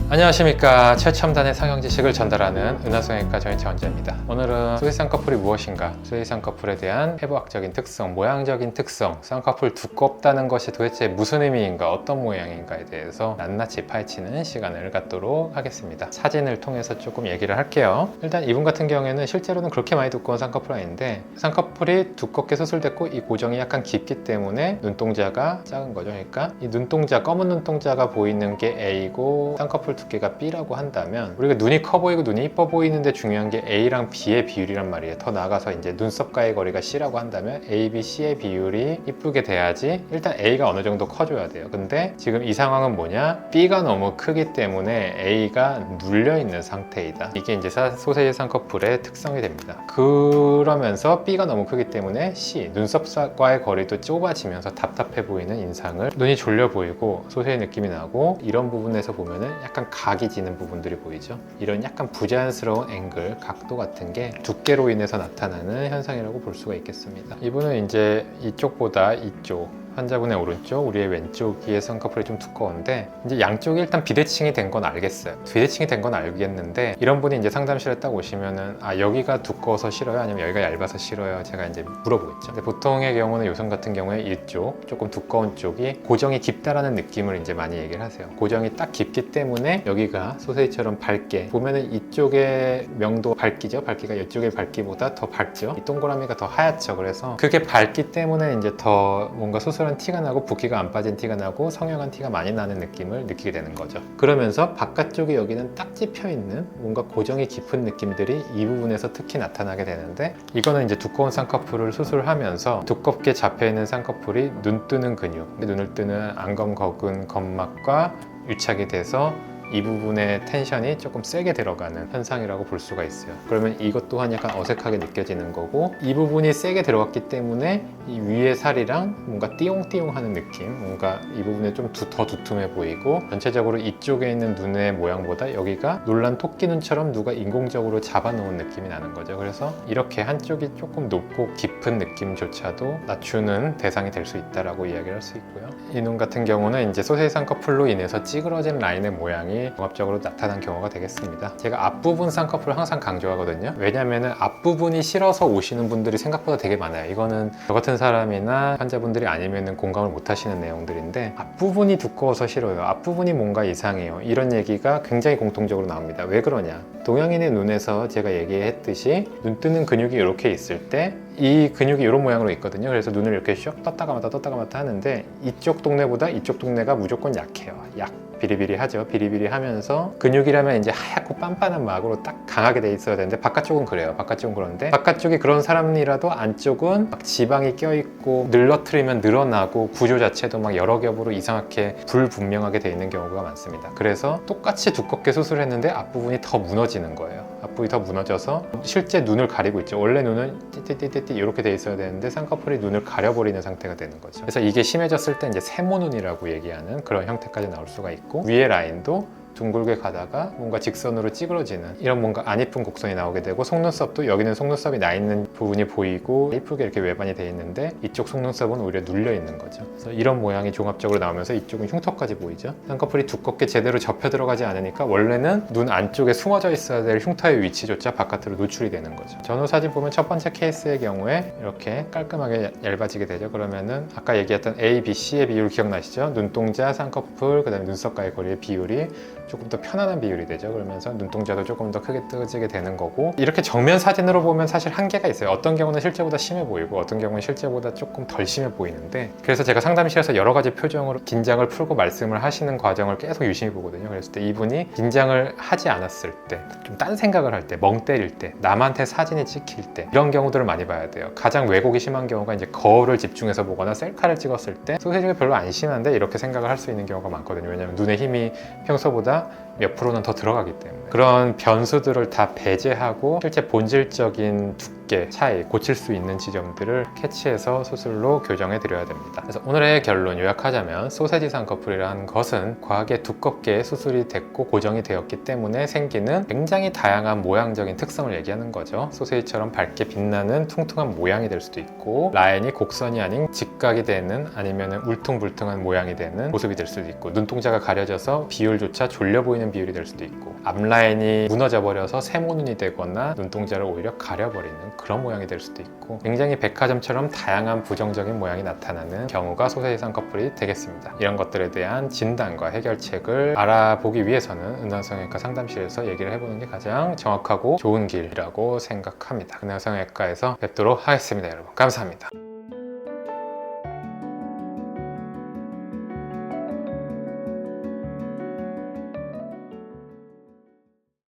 안녕하십니까. 최첨단의 성형 지식을 전달하는 은하성형외과 정인채 원장입니다. 오늘은 소세 쌍꺼풀이 무엇인가, 소세 쌍꺼풀에 대한 해부학적인 특성, 모양적인 특성, 쌍꺼풀 두껍다는 것이 도대체 무슨 의미인가, 어떤 모양인가에 대해서 낱낱이 파헤치는 시간을 갖도록 하겠습니다. 사진을 통해서 조금 얘기를 할게요. 일단 이분 같은 경우에는 실제로는 그렇게 많이 두꺼운 쌍꺼풀 아닌데, 쌍꺼풀이 두껍게 수술됐고 이 고정이 약간 깊기 때문에 눈동자가 작은 거죠. 그러니까 이 눈동자, 검은 눈동자가 보이는 게 A고 쌍꺼풀 두께가 B라고 한다면, 우리가 눈이 커 보이고 눈이 이뻐 보이는데 중요한 게 A랑 B의 비율이란 말이에요. 더 나아가서 이제 눈썹과의 거리가 C라고 한다면 A, B, C의 비율이 이쁘게 돼야지 일단 A가 어느 정도 커줘야 돼요. 근데 지금 이 상황은 뭐냐? B가 너무 크기 때문에 A가 눌려있는 상태이다. 이게 이제 소세지 쌍꺼풀의 특성이 됩니다. 그러면서 B가 너무 크기 때문에 C, 눈썹과의 거리도 좁아지면서 답답해 보이는 인상을, 눈이 졸려 보이고 소세지 느낌이 나고, 이런 부분에서 보면은 약간 각이 지는 부분들이 보이죠. 이런 약간 부자연스러운 앵글, 각도 같은 게 두께로 인해서 나타나는 현상이라고 볼 수가 있겠습니다. 이분은 이제 이쪽보다 이쪽, 환자분의 오른쪽, 우리의 왼쪽의 쌍꺼풀이 좀 두꺼운데, 이제 양쪽이 일단 비대칭이 된 건 알겠어요. 비대칭이 된 건 알겠는데, 이런 분이 이제 상담실에 딱 오시면은 여기가 두꺼워서 싫어요? 아니면 여기가 얇아서 싫어요? 제가 이제 물어보겠죠. 근데 보통의 경우는 요즘 같은 경우에 이쪽 조금 두꺼운 쪽이 고정이 깊다라는 느낌을 이제 많이 얘기를 하세요. 고정이 딱 깊기 때문에 여기가 소세지처럼 밝게 보면은 이쪽의 명도 밝기죠. 밝기가 이쪽의 밝기보다 더 밝죠. 이 동그라미가 더 하얗죠. 그래서 그게 밝기 때문에 이제 더 뭔가 수술 티가 나고 붓기가 안 빠진 티가 나고 성형한 티가 많이 나는 느낌을 느끼게 되는 거죠. 그러면서 바깥쪽에 여기는 딱 찝혀 있는 뭔가 고정이 깊은 느낌들이 이 부분에서 특히 나타나게 되는데, 이거는 이제 두꺼운 쌍꺼풀을 수술하면서 두껍게 잡혀 있는 쌍꺼풀이 눈 뜨는 근육, 눈을 뜨는 안검, 거근, 점막과 유착이 돼서 이 부분의 텐션이 조금 세게 들어가는 현상이라고 볼 수가 있어요. 그러면 이것 또한 약간 어색하게 느껴지는 거고, 이 부분이 세게 들어갔기 때문에 이 위의 살이랑 뭔가 띠용띠용 하는 느낌, 뭔가 이 부분에 좀 더 두툼해 보이고, 전체적으로 이쪽에 있는 눈의 모양보다 여기가 놀란 토끼 눈처럼 누가 인공적으로 잡아놓은 느낌이 나는 거죠. 그래서 이렇게 한쪽이 조금 높고 깊은 느낌조차도 낮추는 대상이 될 수 있다라고 이야기를 할 수 있고요. 이 눈 같은 경우는 이제 소세지 쌍꺼풀로 인해서 찌그러진 라인의 모양이 종합적으로 나타난 경우가 되겠습니다. 제가 앞부분 쌍꺼풀을 항상 강조하거든요. 왜냐면은 앞부분이 싫어서 오시는 분들이 생각보다 되게 많아요. 이거는 저 같은 사람이나 환자분들이 아니면은 공감을 못 하시는 내용들인데, 앞부분이 두꺼워서 싫어요, 앞부분이 뭔가 이상해요, 이런 얘기가 굉장히 공통적으로 나옵니다. 왜 그러냐? 동양인의 눈에서 제가 얘기했듯이 눈 뜨는 근육이 이렇게 있을 때 이 근육이 이런 모양으로 있거든요. 그래서 눈을 이렇게 슉 떴다가 떴다가 하는데, 이쪽 동네보다 이쪽 동네가 무조건 약해요. 비리비리하죠. 비리비리하면서 근육이라면 이제 하얗고 빤빤한 막으로 딱 강하게 돼 있어야 되는데, 바깥쪽은 그래요. 바깥쪽은 그런데, 바깥쪽이 그런 사람이라도 안쪽은 막 지방이 껴있고 늘러트리면 늘어나고 구조 자체도 막 여러 겹으로 이상하게 불분명하게 돼 있는 경우가 많습니다. 그래서 똑같이 두껍게 수술했는데 앞부분이 더 무너지는 거예요. 앞부분이 더 무너져서 실제 눈을 가리고 있죠. 원래 눈은 띠띠띠띠 이렇게 돼 있어야 되는데 쌍꺼풀이 눈을 가려버리는 상태가 되는 거죠. 그래서 이게 심해졌을 때 이제 세모눈이라고 얘기하는 그런 형태까지 나올 수가 있고, 위의 라인도 둥글게 가다가 뭔가 직선으로 찌그러지는 이런 뭔가 안 이쁜 곡선이 나오게 되고, 속눈썹도 여기는 속눈썹이 나 있는 부분이 보이고 이쁘게 이렇게 외반이 돼 있는데, 이쪽 속눈썹은 오히려 눌려 있는 거죠. 그래서 이런 모양이 종합적으로 나오면서 이쪽은 흉터까지 보이죠. 쌍꺼풀이 두껍게 제대로 접혀 들어가지 않으니까 원래는 눈 안쪽에 숨어져 있어야 될 흉터의 위치조차 바깥으로 노출이 되는 거죠. 전후 사진 보면 첫 번째 케이스의 경우에 이렇게 깔끔하게 얇아지게 되죠. 그러면은 아까 얘기했던 A, B, C의 비율 기억나시죠? 눈동자, 쌍꺼풀, 그 다음에 눈썹과의 거리의 비율이 조금 더 편안한 비율이 되죠. 그러면서 눈동자도 조금 더 크게 뜨지게 되는 거고, 이렇게 정면 사진으로 보면 사실 한계가 있어요. 어떤 경우는 실제보다 심해 보이고 어떤 경우는 실제보다 조금 덜 심해 보이는데, 그래서 제가 상담실에서 여러 가지 표정으로 긴장을 풀고 말씀을 하시는 과정을 계속 유심히 보거든요. 그랬을 때 이분이 긴장을 하지 않았을 때, 좀 딴 생각을 할 때, 멍 때릴 때, 남한테 사진이 찍힐 때, 이런 경우들을 많이 봐야 돼요. 가장 왜곡이 심한 경우가 이제 거울을 집중해서 보거나 셀카를 찍었을 때 소세지가 별로 안 심한데 이렇게 생각을 할 수 있는 경우가 많거든요. 왜냐하면 눈의 힘이 평소보다 몇 프로는 더 들어가기 때문에. 그런 변수들을 다 배제하고 실제 본질적인 두께 차이, 고칠 수 있는 지점들을 캐치해서 수술로 교정해 드려야 됩니다. 그래서 오늘의 결론 요약하자면, 소세지 쌍꺼풀이라는 것은 과하게 두껍게 수술이 됐고 고정이 되었기 때문에 생기는 굉장히 다양한 모양적인 특성을 얘기하는 거죠. 소세지처럼 밝게 빛나는 퉁퉁한 모양이 될 수도 있고, 라인이 곡선이 아닌 직각이 되는, 아니면 울퉁불퉁한 모양이 되는 모습이 될 수도 있고, 눈동자가 가려져서 비율조차 졸려 보이는 있는 비율이 될 수도 있고, 앞라인이 무너져 버려서 세모눈이 되거나 눈동자를 오히려 가려버리는 그런 모양이 될 수도 있고, 굉장히 백화점처럼 다양한 부정적인 모양이 나타나는 경우가 소수의 쌍꺼풀이 되겠습니다. 이런 것들에 대한 진단과 해결책을 알아보기 위해서는 은하성형외과 상담실에서 얘기를 해보는 게 가장 정확하고 좋은 길이라고 생각합니다. 은하성형외과에서 뵙도록 하겠습니다. 여러분 감사합니다.